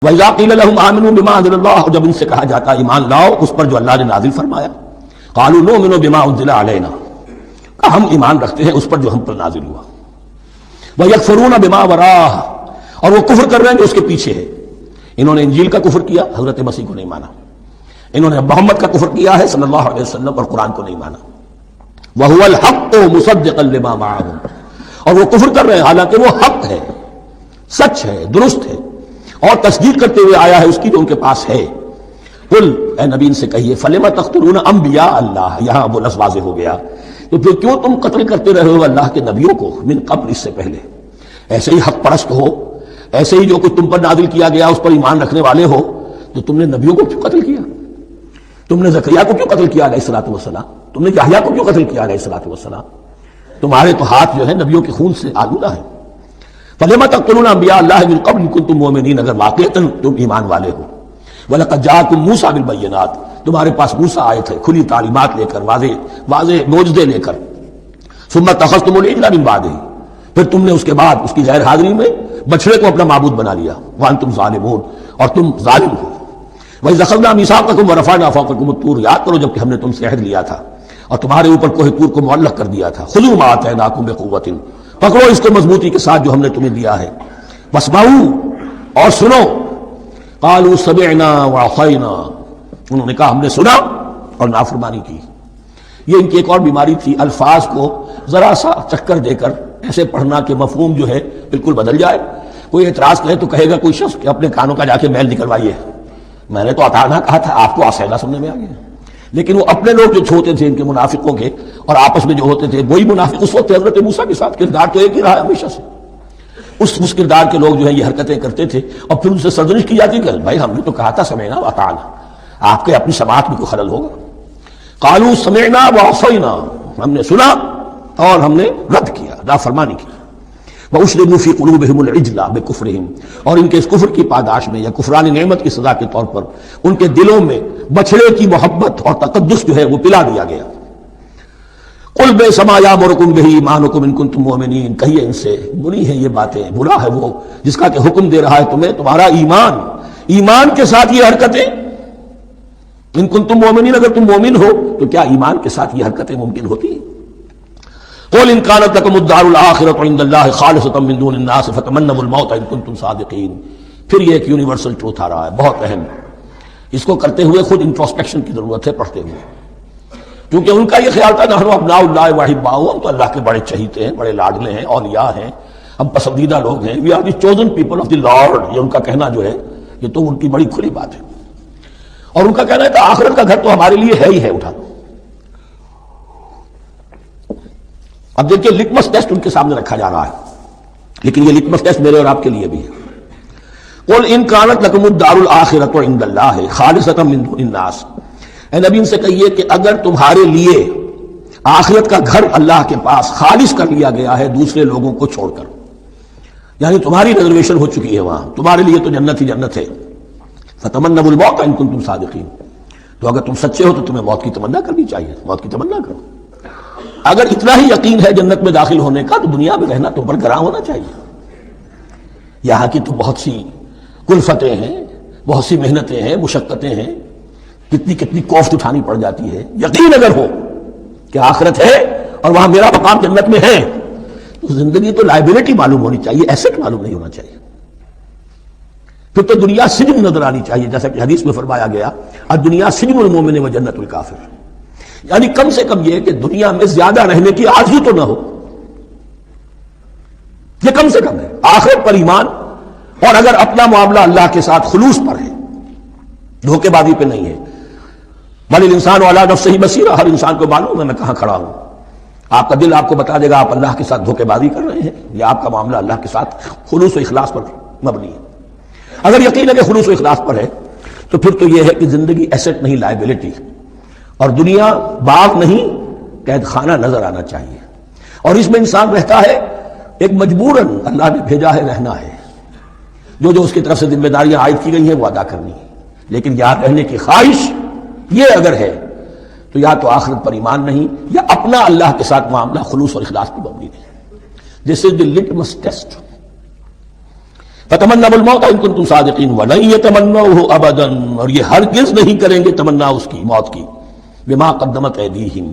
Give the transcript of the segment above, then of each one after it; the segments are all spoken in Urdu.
وَإِذَا قِيلَ لَهُمْ آمِنُوا بِمَا أَنزَلَ اللَّهُ، جب ان سے کہا جاتا ایمان لاؤ اس پر جو اللہ نے نازل فرمایا، قَالُوا نُؤْمِنُ بِمَا أُنزِلَ عَلَيْنَا، کہ ہم ایمان رکھتے ہیں اس پر جو ہم پر نازل ہوا، وَيَكْفُرُونَ بِمَا وَرَاءَهُ، اور وہ کفر کر رہے ہیں جو اس کے پیچھے ہے۔ انہوں نے انجیل کا کفر کیا، حضرت مسیح کو نہیں مانا، انہوں نے محمد کا کفر کیا ہے صلی اللہ علیہ وسلم، اور قرآن کو نہیں مانا۔ وَهُوَ الْحَقُّ مُصَدِّقًا لِمَا مَعَهُمْ، اور وہ کفر کر رہے ہیں حالانکہ وہ حق ہے، سچ ہے، درست ہے، اور تصدیق کرتے ہوئے آیا ہے اس کی جو ان کے پاس ہے۔ قل، اے نبی ان سے کہیے، فَلِمَ تَقْتُلُونَ أَنبِيَاءَ اللَّهِ، یہاں وہ لفظ واضح ہو گیا، تو پھر کیوں تم قتل کرتے رہے ہو اللہ کے نبیوں کو، من قبل، اس سے پہلے۔ ایسے ہی حق پرست ہو، ایسے ہی جو کچھ تم پر نازل کیا گیا اس پر ایمان رکھنے والے ہو، تو تم نے نبیوں کو کیوں قتل کیا؟ تم نے زکریا کو کیوں قتل کیا علیہ الصلوۃ والسلام؟ تم نے یحییٰ کو کیوں قتل کیا علیہ الصلوۃ والسلام؟ تمہارے تو ہاتھ جو ہے نبیوں کے خون سے آلودہ ہے۔ فَلِمَ تَقْتُلُونَ أَنبِيَاءَ اللَّهِ مِن قَبْلِ إِن كُنتُم مُؤْمِنِينَ، اگر واقعتاً تم ایمان والے ہو۔ وَلَقَدْ جَاءَكُم مُوسَىٰ بِالْبَيِّنَاتِ، تمہارے پاس موسیٰ آئے تھے کھلی تعلیمات لے کر، واضح معجزے لے کر۔ ثُمَّ اتَّخَذْتُمُ الْعِجْلَ مِن بَعْدِهِ، پھر تم نے اس کے بعد اس کی غیر حاضری میں بچڑے کو اپنا معبود بنا لیا۔ وَأَنتُمْ ظَالِمُونَ، اور تم ظالم ہو۔ وَإِذْ أَخَذْنَا مِيثَاقَكُمْ وَرَفَعْنَا فَوْقَكُمُ الطُّورَ، یاد کرو جب کہ ہم نے تم سے عہد لیا تھا اور تمہارے اوپر کوہ طور کو معلق کر دیا تھا۔ خُذُوا مَا آتَيْنَاكُمْ بِقُوَّةٍ، پکڑو اس کو مضبوطی کے ساتھ جو ہم نے تمہیں دیا ہے۔ وَاسْمَعُوا، اور سنو۔ قَالُوا سَمِعْنَا وَعَصَيْنَا، انہوں نے کہا ہم نے سنا اور نافرمانی کی۔ یہ ان کی ایک اور بیماری تھی، الفاظ کو ذرا سا چکر دے کر ایسے پڑھنا کہ مفہوم جو ہے بالکل بدل جائے۔ کوئی اعتراض کرے تو کہے گا کوئی شخص کہ اپنے کانوں کا جا کے میل نکلوائیے، میں نے تو اطعنا کہا تھا، آپ کو آسینا سننے میں آ گیا۔ لیکن وہ اپنے لوگ جو چھوتے تھے ان کے منافقوں کے، اور آپس میں جو ہوتے تھے وہی منافق اس وقت حضرت موسیٰ کے ساتھ، کردار تو ایک ہی رہا ہے ہمیشہ سے۔ اس کردار کے لوگ جو ہیں یہ حرکتیں کرتے تھے، اور پھر ان سے سرزنش کی جاتی کہ بھائی ہم نے تو کہا تھا سمعنا واطعنا، آپ کے اپنی سماعت میں کوئی خلل ہوگا۔ قالوا سمعنا وعصینا، ہم نے سنا اور ہم نے رد کیا، نافرمانی کی۔ وَأُشْرِبُوا فِي قُلُوبِهِمُ الْعِجْلَ بِكُفْرِهِمْ، اور ان کے اس کفر کی پاداش میں یا کفران نعمت کی سزا کے طور پر ان کے دلوں میں بچھڑے کی محبت اور تقدس جو ہے وہ پلا دیا گیا۔ قُلْ بِئْسَ مَا يَأْمُرُكُم بِهِ إِيمَانُكُمْ إِن كُنتُم مُؤْمِنِينَ، کہیے ان سے بری ہیں یہ باتیں، برا ہے وہ جس کا کہ حکم دے رہا ہے تمہیں تمہارا ایمان کے ساتھ یہ حرکتیں۔ ان کنتم مومنین، اگر تم مومن ہو تو کیا ایمان کے ساتھ یہ حرکتیں ممکن ہوتی ہیں؟ قل ان كانت لكم الدار الاخرة عند الله خالصة من دون الناس فتمنوا الموت ان كنتم صادقين۔ پھر یہ ایک یونیورسل ٹروتھ آ رہا ہے، بہت اہم، اس کو کرتے ہوئے خود انٹروسپیکشن کی ضرورت ہے پڑھتے ہوئے، کیونکہ ان کا یہ خیال تھا نحن ابناء اللہ واحباؤہ، ہم تو اللہ کے بڑے چہیتے ہیں، بڑے لاڈلے ہیں، اولیاء ہیں، ہم پسندیدہ لوگ ہیں، we are the chosen people of the lord, یہ ان کا کہنا جو ہے یہ تو ان کی بڑی کھلی بات ہے۔ اور ان کا کہنا ہے کہ آخرت کا گھر تو ہمارے لیے ہے ہی ہے، اٹھا دو۔ اب دیکھیے لٹمس ٹیسٹ ان کے سامنے رکھا جا رہا ہے، لیکن یہ لٹمس ٹیسٹ میرے اور آپ کے لیے بھی ہے۔ قل ان كانت لكم الدار الاخرة عند الله خالصة من دون الناس، اے نبی ان سے کہیے کہ اگر تمہارے لیے آخرت کا گھر اللہ کے پاس خالص کر لیا گیا ہے دوسرے لوگوں کو چھوڑ کر، یعنی تمہاری ریزرویشن ہو چکی ہے وہاں، تمہارے لیے تو جنت ہی جنت ہے، فتمنوا الموت ان کنتم صادقین، تو اگر تم سچے ہو تو تمہیں موت کی تمنا کرنی چاہیے، موت کی تمنا کرو۔ اگر اتنا ہی یقین ہے جنت میں داخل ہونے کا تو دنیا میں رہنا تم پر گراں ہونا چاہیے۔ یہاں کی تو بہت سی کلفتیں ہیں، بہت سی محنتیں ہیں، مشقتیں ہیں، کتنی کوفت اٹھانی پڑ جاتی ہے۔ یقین اگر ہو کہ آخرت ہے اور وہاں میرا مقام جنت میں ہے تو زندگی تو لائبلٹی معلوم ہونی چاہیے، ایسٹ معلوم نہیں ہونا چاہیے۔ پھر تو دنیا سجن نظر آنی چاہیے، جیسا کہ حدیث میں فرمایا گیا الدنیا سجن المومن و جنت الکافر، یعنی کم سے کم یہ کہ دنیا میں زیادہ رہنے کی آرزو تو نہ ہو، یہ کم سے کم ہے۔ آخرت پر ایمان، اور اگر اپنا معاملہ اللہ کے ساتھ خلوص پر ہے، دھوکے بازی پہ نہیں ہے۔ بل الانسان علی نفسہ بصیرہ، ہر انسان کو معلوم ہے میں کہاں کھڑا ہوں۔ آپ کا دل آپ کو بتا دے گا آپ اللہ کے ساتھ دھوکے بازی کر رہے ہیں یا آپ کا معاملہ اللہ کے ساتھ خلوص و اخلاص پر مبنی ہے۔ اگر یقین ہے کہ خلوص و اخلاص پر ہے تو پھر تو یہ ہے کہ زندگی ایسٹ نہیں، لائبلٹی، اور دنیا باغ نہیں قید خانہ نظر آنا چاہیے۔ اور اس میں انسان رہتا ہے ایک مجبوراً، اللہ نے بھیجا ہے رہنا ہے، جو اس کی طرف سے ذمہ داریاں عائد کی گئی ہیں وہ ادا کرنی ہے، لیکن یہاں رہنے کی خواہش یہ اگر ہے تو یا تو آخرت پر ایمان نہیں یا اپنا اللہ کے ساتھ معاملہ خلوص اور اخلاص پر مبنی نہیں۔ دس از دی لٹمس ٹیسٹ۔ فتمنوا الموت ان کنتم صادقین ولن یتمنوه ابدا، اور یہ ہرگز نہیں کریں گے تمنا اس کی موت کی، بما قدمت ایدیہم،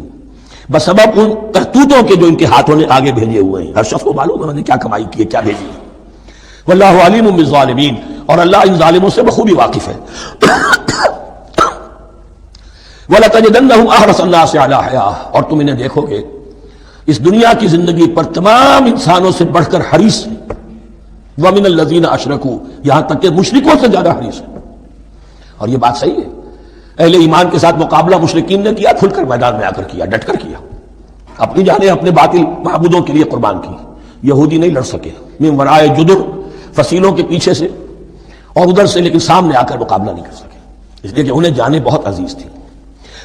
بسبب ان کرتوتوں کے جو ان کے ہاتھوں نے آگے بھیجے ہوئے ہیں۔ ہر شخص کو معلوم ہے میں نے کیا کمائی کی ہے، کیا بھیجی ہے۔ واللہ علیم بالظالمین، اور اللہ ان ظالموں سے بخوبی واقف ہے۔ وَلَتَجِدَنَّهُمْ أَحْرَصَ النَّاسِ عَلَىٰ حَيَاةٍ، اور تم انہیں دیکھو گے اس دنیا کی زندگی پر تمام انسانوں سے بڑھ کر حریص ہیں۔ وَمِنَ الَّذِينَ أَشْرَكُوا، یہاں تک کہ مشرکوں سے زیادہ حریص ہیں۔ اور یہ بات صحیح ہے، اہل ایمان کے ساتھ مقابلہ مشرکین نے کیا، کھل کر میدان میں آ کر کیا، ڈٹ کر کیا، اپنی جانیں اپنے باطل معبودوں کے لیے قربان کی۔ یہودی نہیں لڑ سکے، من ورائے جدر، فصیلوں کے پیچھے سے اور ادھر سے، لیکن سامنے آ کر مقابلہ نہیں کر سکے، اس لیے کہ انہیں جانیں بہت عزیز تھی۔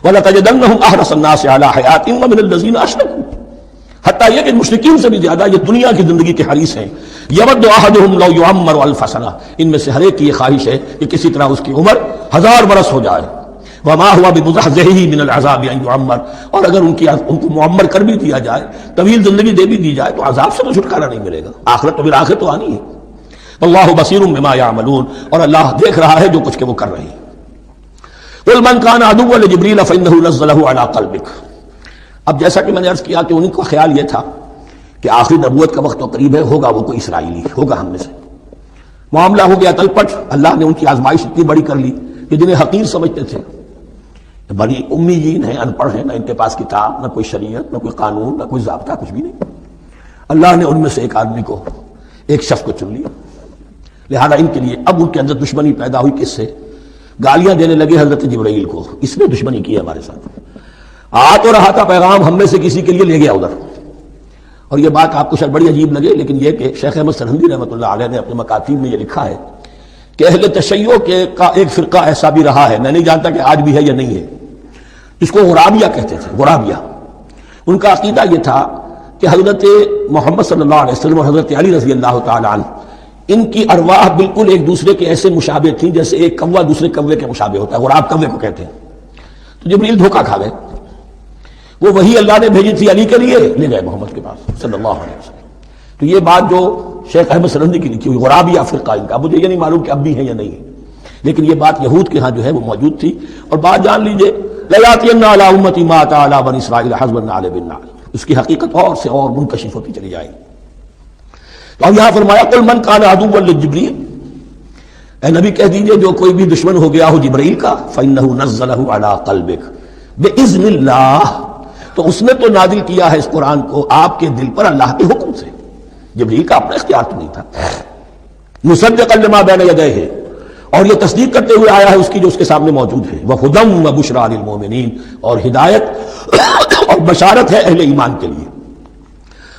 وَلَتَجِدَنَّهُمْ أَحْرَصَ النَّاسِ عَلَىٰ حَيَاةٍ وَمِنَ الَّذِينَ أَشْرَكُوا، حتیٰ یہ کہ مشرکین سے بھی زیادہ یہ دنیا کی زندگی کے حریص ہیں۔ یود احدہم لو یعمر الف سنہ، ان میں سے ہر ایک کی یہ خواہش ہے کہ کسی طرح اس کی عمر 1000 برس ہو جائے۔ وما هو بمزحزحہ من العذاب ان یعمر، اور اگر ان کو معمر کر بھی دیا جائے، طویل زندگی دے بھی دی جائے، تو عذاب سے تو چھٹکارا نہیں ملے گا، آخرت تو بالآخر تو آنی ہے۔ اللہ بصیر بما یعملون، اور اللہ دیکھ رہا ہے جو کچھ کہ وہ کر رہے ہیں۔ قل من کان عدوا لجبریل فانہ نزلہ علی قلبک، اب جیسا کہ میں نے عرض کیا کہ ان کا خیال یہ تھا کہ آخری نبوت کا وقت تو قریب ہے، ہوگا وہ کوئی اسرائیلی، ہوگا ہم میں سے۔ معاملہ ہو گیا تلپٹ، اللہ نے ان کی آزمائش اتنی بڑی کر لی کہ جنہیں حقیر سمجھتے تھے، بڑی امیین ہیں، ان پڑھ ہیں، نہ ان کے پاس کتاب، نہ کوئی شریعت، نہ کوئی قانون، نہ کوئی ضابطہ، کچھ بھی نہیں، اللہ نے ان میں سے ایک آدمی کو، ایک شخص کو چن لیا۔ لہذا ان کے لیے اب ان کے اندر دشمنی پیدا ہوئی، کس سے؟ گالیاں دینے لگے حضرت جبرائیل کو، اس نے دشمنی کی ہے ہمارے ساتھ، آ تو رہا تھا پیغام ہم میں سے کسی کے لیے، لے گیا ادھر۔ اور یہ بات آپ کو شاید بڑی عجیب لگے، لیکن یہ کہ شیخ احمد سرہندی رحمۃ اللہ علیہ نے اپنے مکاتیب میں یہ لکھا ہے کہ اہل تشیع کا ایک فرقہ ایسا بھی رہا ہے، میں نہیں جانتا کہ آج بھی ہے یا نہیں ہے، جس کو غرابیہ کہتے تھے۔ غرابیہ، ان کا عقیدہ یہ تھا کہ حضرت محمد صلی اللہ علیہ وسلم اور حضرت علی رضی اللہ تعالی عنہ، ان کی ارواح بالکل ایک دوسرے کے ایسے مشابہ تھیں جیسے ایک کوہ دوسرے کوے کے مشابہ ہوتا ہے، غراب کوے کو کہتے ہیں۔ تو جبریل دھوکہ کھا گئے، وہ وہی اللہ نے بھیجی تھی علی کے لیے، لے گئے محمد کے پاس صلی اللہ علیہ وسلم۔ تو یہ بات جو شیخ احمد سرہندی کی لکھی ہوئی غرابیہ فرقہ ان کا، مجھے یہ نہیں معلوم کہ اب بھی ہے یا نہیں ہے، لیکن یہ بات یہود کے ہاں جو ہے وہ موجود تھی۔ اور بات جان لیجئے، لَيَأْتِيَنَّ عَلَىٰ أُمَّتِي مَا أَتَىٰ عَلَىٰ بَنِي إِسْرَائِيلَ حَسْبَ النَّعْلِ بِالنَّعْلِ، اس کی حقیقت اور سے اور منکشف ہوتی چلی جائے گی۔ تو اب یہاں فرمایا قُلْ مَنْ كَانَ عَدُوًّا لِجِبْرِيلَ، اے نبی کہہ دیجئے جو کوئی بھی دشمن ہو گیا ہو جبرائیل کا، فَإِنَّهُ نَزَّلَهُ عَلَىٰ قَلْبِكَ بِإِذْنِ اللَّهِ، تو اس نے تو نازل کیا ہے اس قرآن کو آپ کے دل پر اللہ کے حکم سے، جبرائیل کا اپنا اختیار تو نہیں تھا۔ مصدقا لما بین یدیہ، اور یہ تصدیق کرتے ہوئے آیا ہے اس کی جو اس کے سامنے موجود ہے، وہدی وبشریٰ للمؤمنین، اور ہدایت اور بشارت ہے اہل ایمان کے لیے۔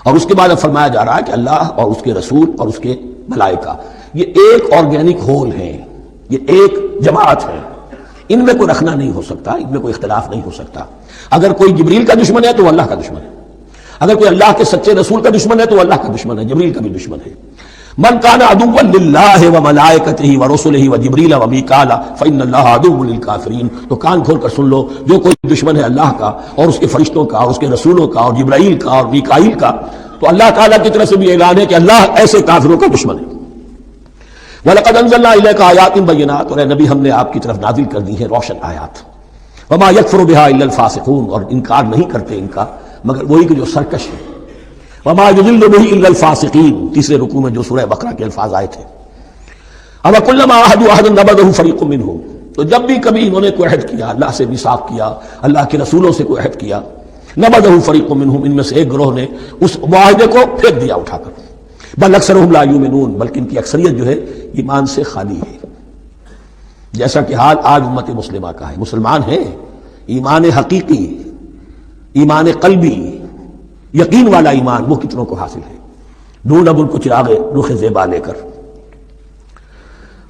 اور اس کے بعد اب فرمایا جا رہا ہے کہ اللہ اور اس کے رسول اور اس کے ملائکہ یہ ایک آرگینک ہول ہیں، یہ ایک جماعت ہے، ان میں کوئی رکھنا نہیں ہو سکتا، ان میں کوئی اختلاف نہیں ہو سکتا۔ اگر کوئی جبریل کا دشمن ہے تو وہ اللہ کا دشمن ہے، اگر کوئی اللہ کے سچے رسول کا دشمن ہے تو وہ اللہ کا دشمن ہے، جبریل کا بھی دشمن ہے۔ من کان عدوا للہ وملائکتہ ورسلہ وجبریل ومیکال فإن اللہ عدو للکافرین، تو کان کھول کر سن لو، جو کوئی دشمن ہے اللہ کا اور اس کے فرشتوں کا اور اس کے رسولوں کا اور جبرائیل کا اور میکائیل کا، تو اللہ تعالیٰ کی طرف سے بھی اعلان ہے کہ اللہ ایسے کافروں کا دشمن ہے۔ وَلَقَدْ أَنزَلْنَا إِلَيْكَ آيَاتٍ بَيِّنَاتٍ، اور اے نبی ہم نے آپ کی طرف نازل کر دی ہیں روشن آیات۔ وَمَا يَكْفُرُ بِهَا إِلَّا الْفَاسِقُونَ، اور انکار نہیں کرتے ان کا مگر وہی کہ جو سرکش ہے۔ وَمَا يُضِلُّ بِهِ إِلَّا الْفَاسِقِينَ، تیسرے رکوع میں جو سورہ بقرہ کے الفاظ آئے تھے۔ أَوَكُلَّمَا عَاهَدُوا عَهْدًا نَبَذَهُ فَرِيقٌ مِّنْهُمْ، تو جب بھی کبھی انہوں نے کوئی عہد کیا، اللہ سے میثاق کیا، اللہ کے رسولوں سے کوئی عہد کیا، نَبَذَهُ فَرِيقٌ مِّنْهُمْ، ان میں سے ایک گروہ نے اس معاہدے کو پھینک دیا اٹھا کر۔ بل اکثرهم لا یؤمنون، بلکہ ان کی اکثریت جو ہے ایمان سے خالی ہے، جیسا کہ حال آج امت مسلمہ کا ہے۔ مسلمان ہیں، ایمان حقیقی، ایمان قلبی، یقین والا ایمان وہ کتنوں کو حاصل ہے۔ ڈھونڈ اب ان کو چراغ رخ زیبا لے کر۔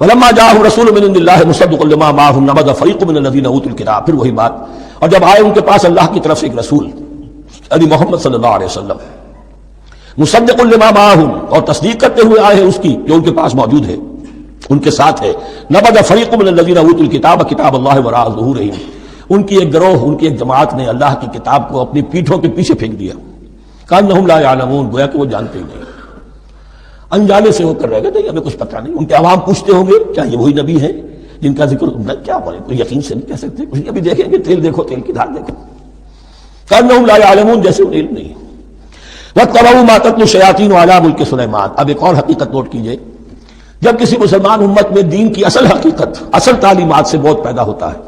وَلَمَّا جَاءَهُمْ رَسُولٌ مِّنْ عِندِ اللَّهِ مُصَدِّقٌ لِّمَا مَعَهُمْ نَبَذَ فَرِيقٌ مِّنَ الَّذِينَ أُوتُوا الْكِتَابَ، پھر وہی بات، اور جب آئے ان کے پاس اللہ کی طرف سے ایک رسول یعنی محمد صلی اللہ علیہ وسلم، مصدق لما معہم، اور تصدیق کرتے ہوئے آئے ہیں اس کی جو ان کے پاس موجود ہے، ان کے ساتھ ہے، نبذ فریق من الذین اوتوا الکتاب کتاب اللہ وراء ظہورہم، ان کی ایک گروہ، ان کی ایک جماعت نے اللہ کی کتاب کو اپنی پیٹھوں کے پیچھے پھینک دیا، کانہم لا یعلمون، گویا کہ وہ جانتے ہی نہیں۔ انجانے سے ہو کر رہ گئے، نہیں ہمیں کچھ پتہ نہیں۔ ان کے عوام پوچھتے ہوں گے کیا یہ وہی نبی ہے جن کا ذکر کیا بولے، کوئی یقین سے نہیں کہہ سکتے، کچھ ابھی دیکھیں گے، تیل دیکھو، تیل کی دھار دیکھو، کأنہم لا یعلمون، جیسے انہیں علم نہیں۔ واتبعوا ما تتلو الشیاطین علی ملک سلیمان۔ اب ایک اور حقیقت نوٹ کیجئے، جب کسی مسلمان امت میں دین کی اصل حقیقت، اصل تعلیمات سے بہت پیدا ہوتا ہے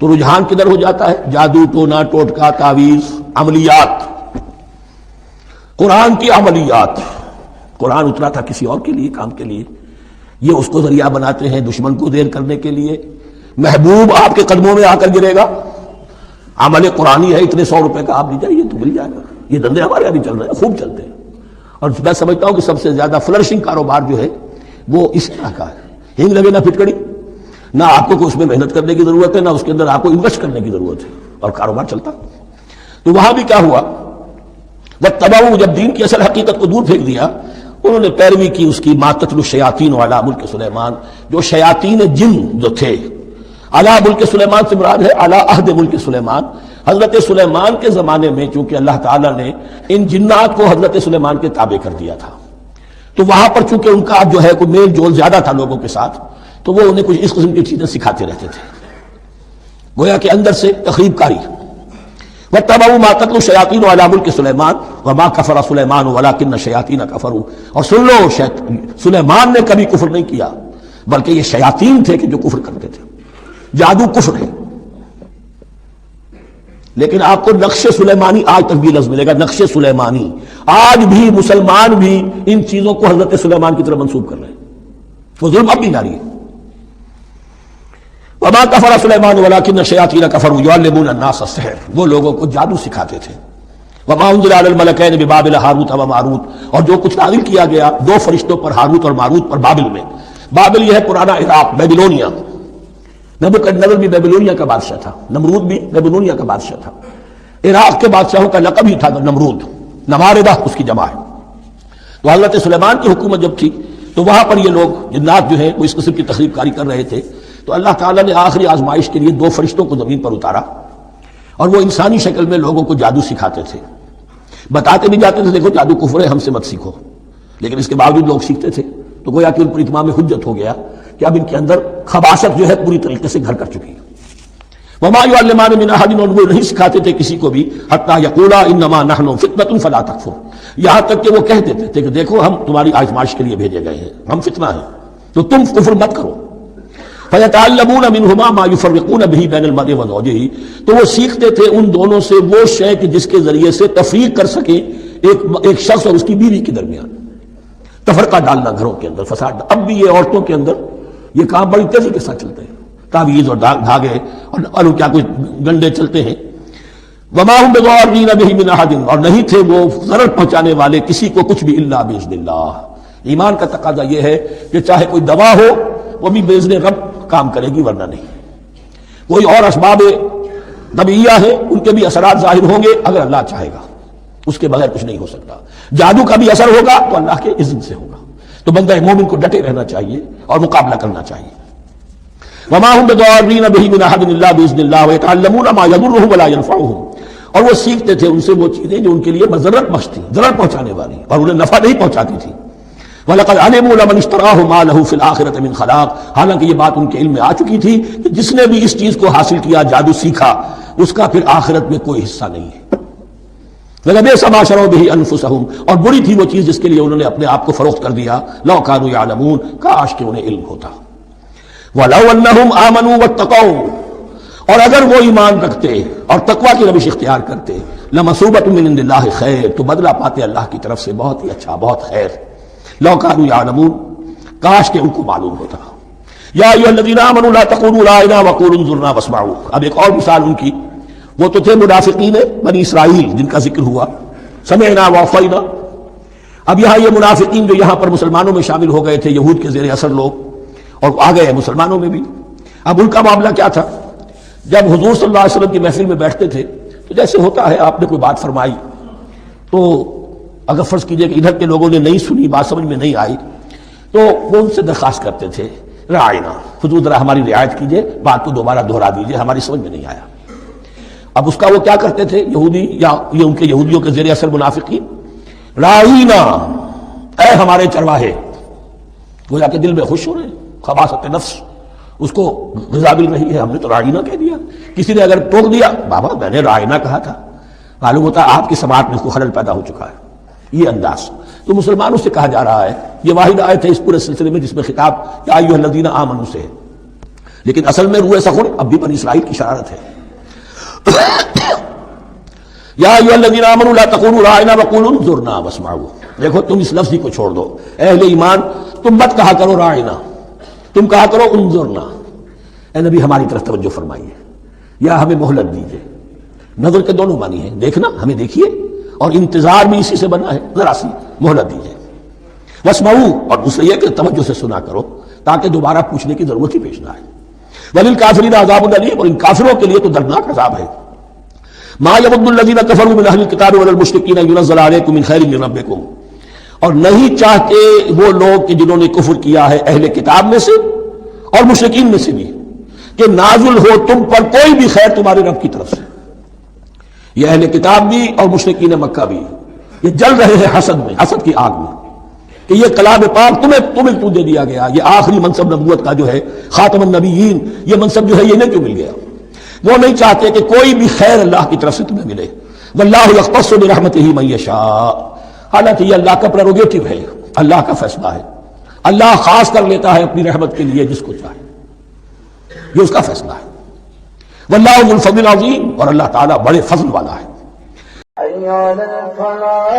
تو رجحان کدھر ہو جاتا ہے؟ جادو، ٹونا، ٹوٹکا، تعویذ، عملیات، قرآن کی عملیات۔ قرآن اترا تھا کسی اور کے لیے، کام کے لیے، یہ اس کو ذریعہ بناتے ہیں دشمن کو دیر کرنے کے لیے۔ محبوب آپ کے قدموں میں آ کر گرے گا، عمل قرآنی ہے، اتنے 100 روپے کا آپ لے جائیے تو مل جائے گا۔ یہ دندے ہمارے ابھی چل رہے ہیں، خوب چلتے ہیں، اور میں سمجھتا ہوں کہ سب سے زیادہ فلرشنگ کاروبار جو ہے وہ اس طرح کا ہے۔ ہنگ لگے نہ پھٹکڑی، نہ آپ کو اس میں محنت کرنے کی ضرورت ہے، نہ اس کے اندر آپ کو انویسٹ کرنے کی ضرورت ہے، اور کاروبار چلتا۔ تو وہاں بھی کیا ہوا، واتبعوا، جب دین کی اصل حقیقت کو دور پھینک دیا، انہوں نے پیروی کی اس کی ما تتلو الشیاطین علی ملک سلیمان، جو شیاطین جن جو تھے، علی ملک سلیمان سے مراد ہے علی عہد ملک سلیمان، حضرت سلیمان کے زمانے میں، چونکہ اللہ تعالیٰ نے ان جنات کو حضرت سلیمان کے تابع کر دیا تھا، تو وہاں پر چونکہ ان کا جو ہے کوئی میل جول زیادہ تھا لوگوں کے ساتھ، تو وہ انہیں کچھ اس قسم کی چیزیں سکھاتے رہتے تھے، گویا کہ اندر سے تخریب کاری۔ واتبعوا ما تتلو الشیاطین علی ملک سلیمان وما کفر سلیمان ولکن الشیاطین کفروا۔ اور سن لو، سلیمان نے کبھی کفر نہیں کیا، بلکہ یہ شیاطین تھے کہ جو کفر کرتے تھے۔ جادو کفر ہے، لیکن آپ کو نقش سلیمانی آج تک بھی لفظ ملے گا، نقش سلیمانی۔ آج بھی مسلمان بھی ان چیزوں کو حضرت سلیمان کی طرف منسوب کر رہے ہیں، وہ ظلم اب بھی جاری ہے۔ وما کفر سلیمان ولکن الشیاطین کفروا یعلمون الناس السحر، وہ لوگوں کو جادو سکھاتے تھے۔ وما انزل علی الملکین ببابل ہاروت و ماروت، اور جو کچھ نازل کیا گیا 2 فرشتوں پر، ہاروت اور ماروت پر، بابل میں۔ بابل یہ ہے پرانا عراق، بیبلونیا۔ نبوکدنضر بھی بیبلونیا کا بادشاہ تھا، نمرود بھی بیبلونیا کا بادشاہ تھا۔ عراق کے بادشاہوں کا لقب ہی تھا نمرود، نماردہ اس کی جمع ہے۔ تو حضرت سلیمان کی حکومت جب تھی تو وہاں پر یہ لوگ جنات جو ہیں وہ اس قسم کی تخریب کاری کر رہے تھے، تو اللہ تعالیٰ نے آخری آزمائش کے لیے 2 فرشتوں کو زمین پر اتارا، اور وہ انسانی شکل میں لوگوں کو جادو سکھاتے تھے، بتاتے بھی جاتے تھے دیکھو جادو کفر ہے، ہم سے مت سیکھو، لیکن اس کے باوجود لوگ سیکھتے تھے۔ تو گویا کہ ان پر اتمام حجت ہو گیا کہ اب ان کے اندر خباثت جو ہے پوری طریقے سے گھر کر چکی ہے۔ وما یعلمان من احد، اور وہ نہیں سکھاتے تھے کسی کو بھی، حتی یقولا انما نحن فتنۃ فلا تکفر، یہاں تک کہ وہ کہہ دیتے تھے کہ دیکھو ہم تمہاری آزمائش کے لیے بھیجے گئے ہیں، ہم فتنہ ہیں، تو تم کفر مت کرو۔ فیتعلمون منہما ما یفرقون به بین المرء وزوجہ، تو وہ سیکھتے تھے ان دونوں سے وہ شے کہ جس کے ذریعے سے تفریق کر سکیں ایک شخص اور اس کی بیوی کے درمیان، تفرقہ ڈالنا گھروں کے اندر، فساد۔ اب بھی یہ عورتوں کے اندر یہ کام بڑی تیزی کے ساتھ چلتے ہیں، تعویذ اور دھاگے اور کیا کچھ گنڈے چلتے ہیں۔ وما هم بضارین به من احد، اور نہیں تھے وہ ضرر پہنچانے والے کسی کو کچھ بھی الا باذن اللہ۔ ایمان کا تقاضا یہ ہے کہ چاہے کوئی دوا ہو وہ بھی باذن رب کام کرے گی، ورنہ نہیں۔ کوئی اور اسباب طبیعیہ ہے ان کے بھی اثرات ظاہر ہوں گے اگر اللہ چاہے گا، اس کے بغیر کچھ نہیں ہو سکتا۔ جادو کا بھی اثر ہوگا تو اللہ کے اذن سے ہوگا، تو بندہ مومن کو ڈٹے رہنا چاہیے اور مقابلہ کرنا چاہیے۔ وما هم بضارین به من احد الا باذن اللہ ويتعلمون ما يضرهم ولا ينفعهم، اور وہ سیکھتے تھے ان سے وہ چیزیں جو ان کے لیے مضرت بخش تھی، ضرر پہنچانے والی اور انہیں نفع نہیں پہنچاتی تھی۔ وَلَقَدْ عَلِمُوا لَمَنِ اشْتَرَاهُ مَا لَهُ فِي الْآخِرَةِ مِنْ خَلَاقٍ، حالانکہ یہ بات ان کے علم میں آ چکی تھی کہ جس نے بھی اس چیز کو حاصل کیا، جادو سیکھا، اس کا پھر آخرت میں کوئی حصہ نہیں ہے۔ لَبِئْسَ مَا شَرَوْا بِهِ أَنفُسَهُمْ، اور بری تھی وہ چیز جس کے لیے انہوں نے اپنے آپ کو فروخت کر دیا۔ لَوْ كَانُوا يَعْلَمُونَ، کاش کہ انہیں علم ہوتا۔ وَلَوْ أَنَّهُمْ آمَنُوا وَاتَّقَوْا، اور اگر وہ ایمان رکھتے اور تقوی کی روش اختیار کرتے، لَمَثُوبَةٌ مِّنْ عِندِ اللَّهِ خَيْرٌ، تو بدلہ پاتے اللہ کی طرف سے بہت ہی اچھا، بہت خیر۔ لو كانوا يعلمون، کاش کہ ان کو معلوم ہوتا۔ یا ایھا الذین آمنوا لا تقولوا راعنا وقولوا انظرنا واسمعوا، اب ایک اور مثال ان کی، وہ تو تھے منافقین بنی اسرائیل جن کا ذکر ہوا، سمعنا وعصینا۔ اب یہاں یہ منافقین جو یہاں پر مسلمانوں میں شامل ہو گئے تھے، یہود کے زیر اثر لوگ، اور آ گئے مسلمانوں میں بھی۔ اب ان کا معاملہ کیا تھا؟ جب حضور صلی اللہ علیہ وسلم کی محفل میں بیٹھتے تھے تو جیسے ہوتا ہے آپ نے کوئی بات فرمائی تو اگر فرض کیجئے کہ ادھر کے لوگوں نے نہیں سنی، بات سمجھ میں نہیں آئی، تو وہ ان سے درخواست کرتے تھے رعاینا، حضور ذرا ہماری رعایت کیجئے، بات کو دوبارہ دہرا دیجئے، ہماری سمجھ میں نہیں آیا۔ اب اس کا وہ کیا کرتے تھے یہودی، یا یہ ان کے یہودیوں کے زیر اثر منافقین، رعاینا، اے ہمارے چرواہے، گویا کہ دل میں خوش ہو رہے ہیں، خباثت نفس اس کو غذا مل رہی ہے، ہم نے تو رائنا کہہ دیا۔ کسی نے اگر ٹوک دیا، بابا میں نے رائنا کہا تھا، معلوم ہوتا آپ کی سماعت میں کوئی خلل پیدا ہو چکا ہے۔ یہ انداز تو مسلمانوں سے کہا جا رہا ہے۔ یہ واحد آیت ہے اس پورے سلسلے میں جس میں خطاب یا ایھا الذین آمنوا سے ہے، لیکن اصل میں روئے سخن اب بھی بنی اسرائیل کی شرارت ہے۔ یا ایھا الذین آمنوا لا تقولوا راعنا وقولوا انظرنا واسمعوا، دیکھو تم اس لفظ کو چھوڑ دو، اہل ایمان تم مت کہا کرو راعنا، تم کہا کرو انظرنا، اے نبی ہماری طرف توجہ فرمائیے یا ہمیں مہلت دیجیے۔ نظر کے دونوں معنی ہیں، دیکھنا ہمیں دیکھیے، اور انتظار بھی اسی سے بنا ہے، ذرا سی مہلت دیجیے۔ واسمعوا، اور دوسرے یہ کہ توجہ سے سنا کرو تاکہ دوبارہ پوچھنے کی ضرورت ہی پیش نہ آئے۔ وللکافرین عذاب الیم، اور ان کافروں کے لیے تو دردناک عذاب ہے۔ ما یود الذین کفروا من اہل الکتاب ولا المشرکین ان ینزل علیکم من خیر من ربکم، اور نہیں چاہتے وہ لوگ کہ جنہوں نے کفر کیا ہے اہل کتاب میں سے اور مشرکین میں سے بھی کہ نازل ہو تم پر کوئی بھی خیر تمہارے رب کی طرف سے۔ یہ اہل کتاب بھی اور مشرکین مکہ بھی یہ جل رہے ہیں حسد میں، حسد کی آگ میں، کہ یہ کلام پاک تمہیں کیوں دے دیا گیا، یہ آخری منصب نبوت کا جو ہے خاتم النبیین، یہ منصب جو ہے یہ انہیں کیوں مل گیا۔ وہ نہیں چاہتے کہ کوئی بھی خیر اللہ کی طرف سے تمہیں ملے۔ واللہ یختص برحمتہ من یشاء، حالانکہ یہ اللہ کا پریروگیٹو ہے، اللہ کا فیصلہ ہے، اللہ خاص کر لیتا ہے اپنی رحمت کے لیے جس کو چاہے، یہ اس کا فیصلہ ہے۔ واللہ ذو الفضل العظیم، اور اللہ تعالیٰ بڑے فضل والا ہے۔ حی علی الفلاح